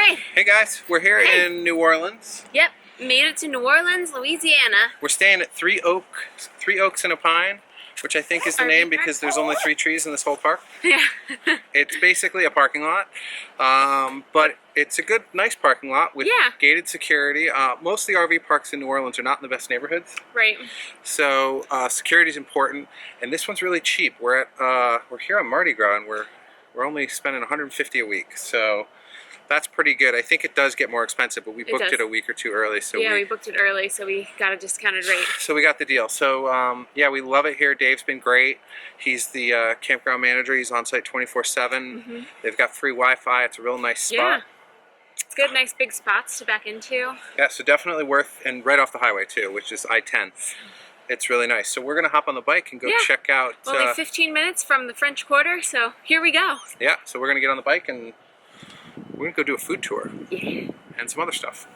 Alright. Hey guys, we're here in New Orleans. Yep, made it to New Orleans, Louisiana. We're staying at Three Oaks and a Pine, which I think is the name because there's only 3 trees in this whole park. Yeah. It's basically a parking lot, but it's a good, nice parking lot with gated security. Most of the RV parks in New Orleans are not in the best neighborhoods. Right. So security is important, and this one's really cheap. We're here on Mardi Gras, and we're only spending $150 a week. So that's pretty good. I think it does get more expensive, but we booked it a week or 2 early. So we booked it early, so we got a discounted rate. So we got the deal. So yeah, we love it here. Dave's been great. He's the campground manager. He's on site 24/7. They've got free Wi-Fi. It's a real nice spot. Yeah. It's good, nice big spots to back into. Yeah, so definitely worth, and right off the highway too, which is I-10. It's really nice. So we're gonna hop on the bike and go check out. Only 15 minutes from the French Quarter, so here we go. Yeah, so we're gonna get on the bike and we're gonna go do a food tour. Yeah. And some other stuff.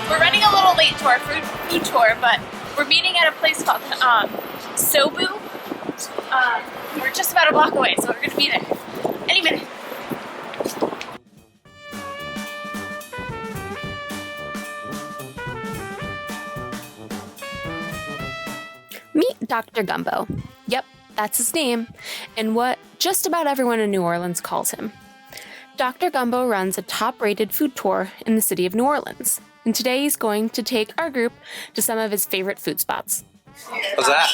We're running a little late to our food tour, but we're meeting at a place called Sobu. We're just about a block away, so we're gonna be there any minute. Meet Dr. Gumbo. Yep, that's his name, and what just about everyone in New Orleans calls him. Dr. Gumbo runs a top-rated food tour in the city of New Orleans, and today he's going to take our group to some of his favorite food spots. What's that?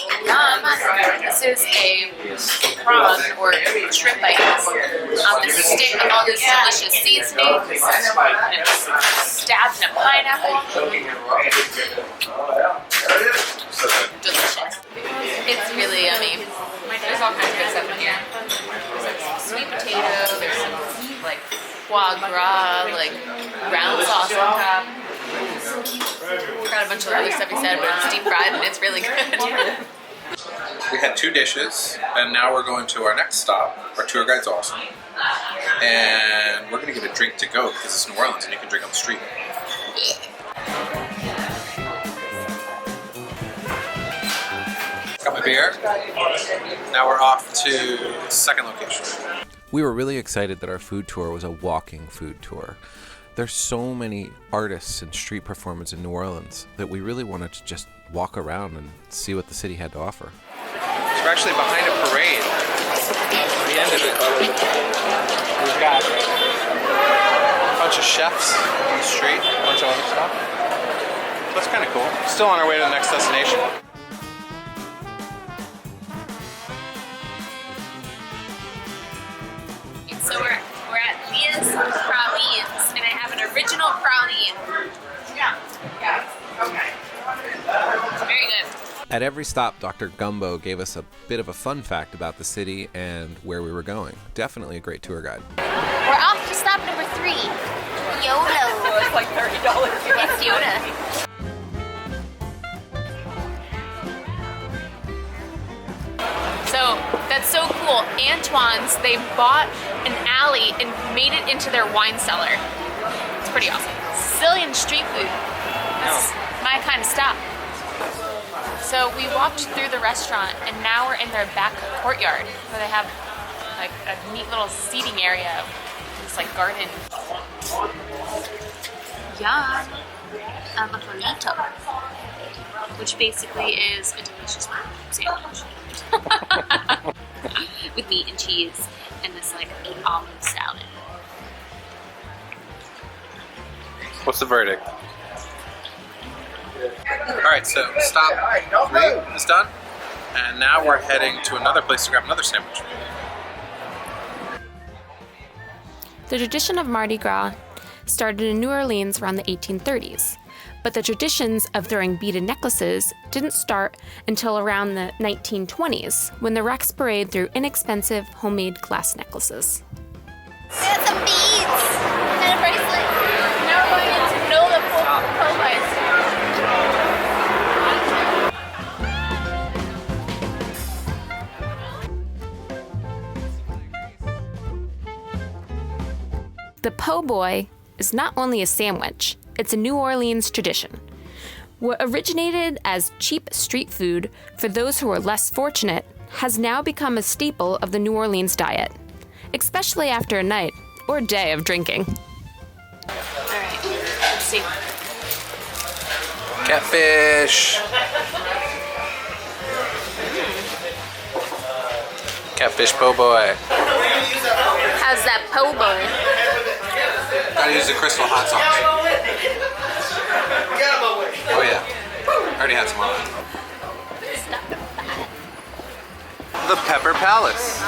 This is a prawn or shrimp, I guess, on this stick with all these delicious seasonings, and it's stabbed in a pineapple. Delicious. It's really yummy. There's all kinds of good stuff in here. There's like sweet potato, there's some like foie gras, like round sauce on top. Got a bunch of other stuff he said, but it's deep fried and it's really good. We had 2 dishes, and now we're going to our next stop. Our tour guide's awesome. And we're going to get a drink to go because it's New Orleans and you can drink on the street. Got my beer. Now we're off to the second location. We were really excited that our food tour was a walking food tour. There's so many artists and street performers in New Orleans that we really wanted to just walk around and see what the city had to offer. So we're actually behind a parade. At the end of it, we've got a bunch of chefs on the street, a bunch of other stuff. So that's kind of cool. Still on our way to the next destination. So we're at Leah's Pralines, and I have an original praline. Yeah. Okay. Very good. At every stop, Dr. Gumbo gave us a bit of a fun fact about the city and where we were going. Definitely a great tour guide. We're off to stop number 3. YOLO. It's like $30. It's Yoda. So that's so cool. Antoine's, they bought an alley and made it into their wine cellar. It's pretty awesome. Sicilian street food. That's my kind of stuff. So we walked through the restaurant and now we're in their back courtyard where they have like a neat little seating area. It's like garden. Yum. A muffuletto, which basically is a delicious sandwich. With meat and cheese and this like olive salad. What's the verdict? Alright, so stop 3 is done. And now we're heading to another place to grab another sandwich. The tradition of Mardi Gras started in New Orleans around the 1830s, but the traditions of throwing beaded necklaces didn't start until around the 1920s, when the Rex Parade threw inexpensive homemade glass necklaces. Got some beads and a bracelet. Now we're going into Nola Popeyes. The po' boy is not only a sandwich, it's a New Orleans tradition. What originated as cheap street food for those who are less fortunate has now become a staple of the New Orleans diet, especially after a night or day of drinking. All right, let's see. Catfish. Catfish po' boy. How's that po' boy? Gotta use the crystal hot sauce. Oh yeah. Already had some on it. The Pepper Palace.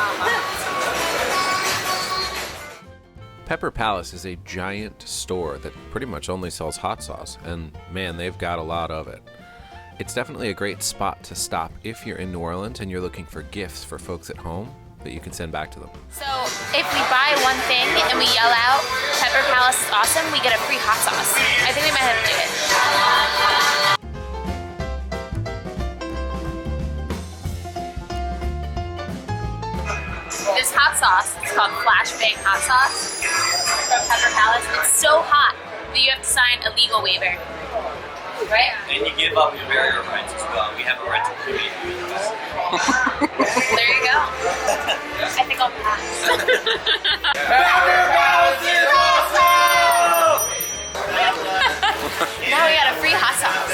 Pepper Palace is a giant store that pretty much only sells hot sauce, and man, they've got a lot of it. It's definitely a great spot to stop if you're in New Orleans and you're looking for gifts for folks at home that you can send back to them. So if we buy one thing and we yell out, Pepper Palace is awesome, we get a free hot sauce. I think we might have to do it. This hot sauce, it's called Flashbang Hot Sauce from Pepper Palace. It's so hot that you have to sign a legal waiver. Right? And you give up your barrier rights as well. We have a rental community. There you go. I think I'll pass. Now we got a free hot sauce.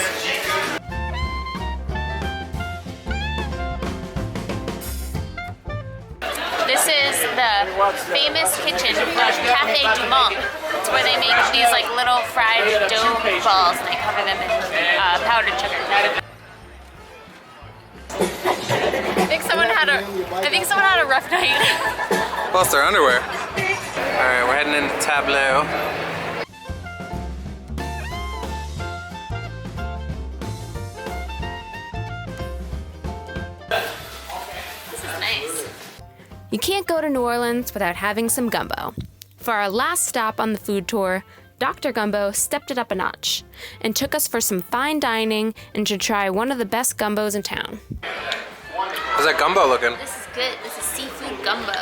This is the famous kitchen of Cafe Du Monde. It's where they make these like little fried dough balls and they cover them in powdered sugar. I think someone had a rough night. Lost their underwear. Alright, we're heading into Tableau. This is nice. You can't go to New Orleans without having some gumbo. For our last stop on the food tour, Dr. Gumbo stepped it up a notch and took us for some fine dining and to try one of the best gumbos in town. How's that gumbo looking? This is good. This is seafood gumbo.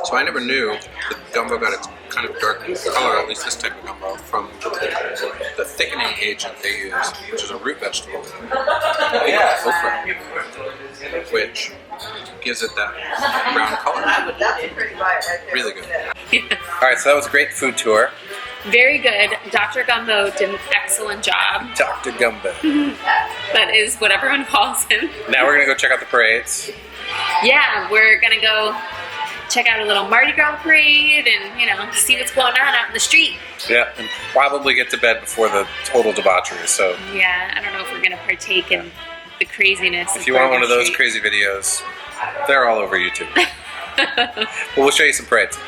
So I never knew that gumbo got its kind of dark color, at least this type of gumbo, from the thickening agent they use, which is a root vegetable, okra, which gives it that brown color. Really good. Alright, so that was a great food tour. Very good. Dr. Gumbo did an excellent job. Dr. Gumbo. That is what everyone calls him. Now we're going to go check out the parades. Yeah, we're going to go check out a little Mardi Gras parade and, see what's going on out in the street. Yeah, and probably get to bed before the total debauchery, so Yeah, I don't know if we're going to partake in the craziness. if you want one of those crazy videos, they're all over YouTube. But we'll show you some parades.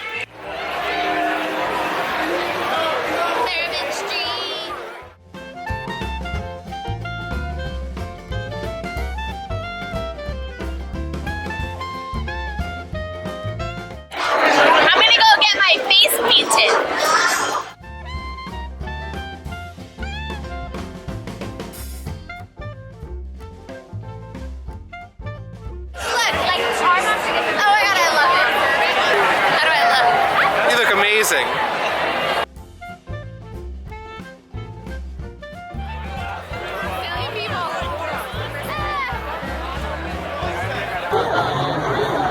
I'm going to go get my face painted. You look amazing.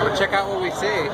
We'll check out what we see.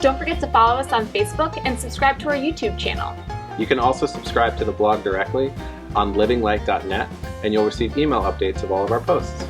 Don't forget to follow us on Facebook and subscribe to our YouTube channel. You can also subscribe to the blog directly on LivinLite.net, and you'll receive email updates of all of our posts.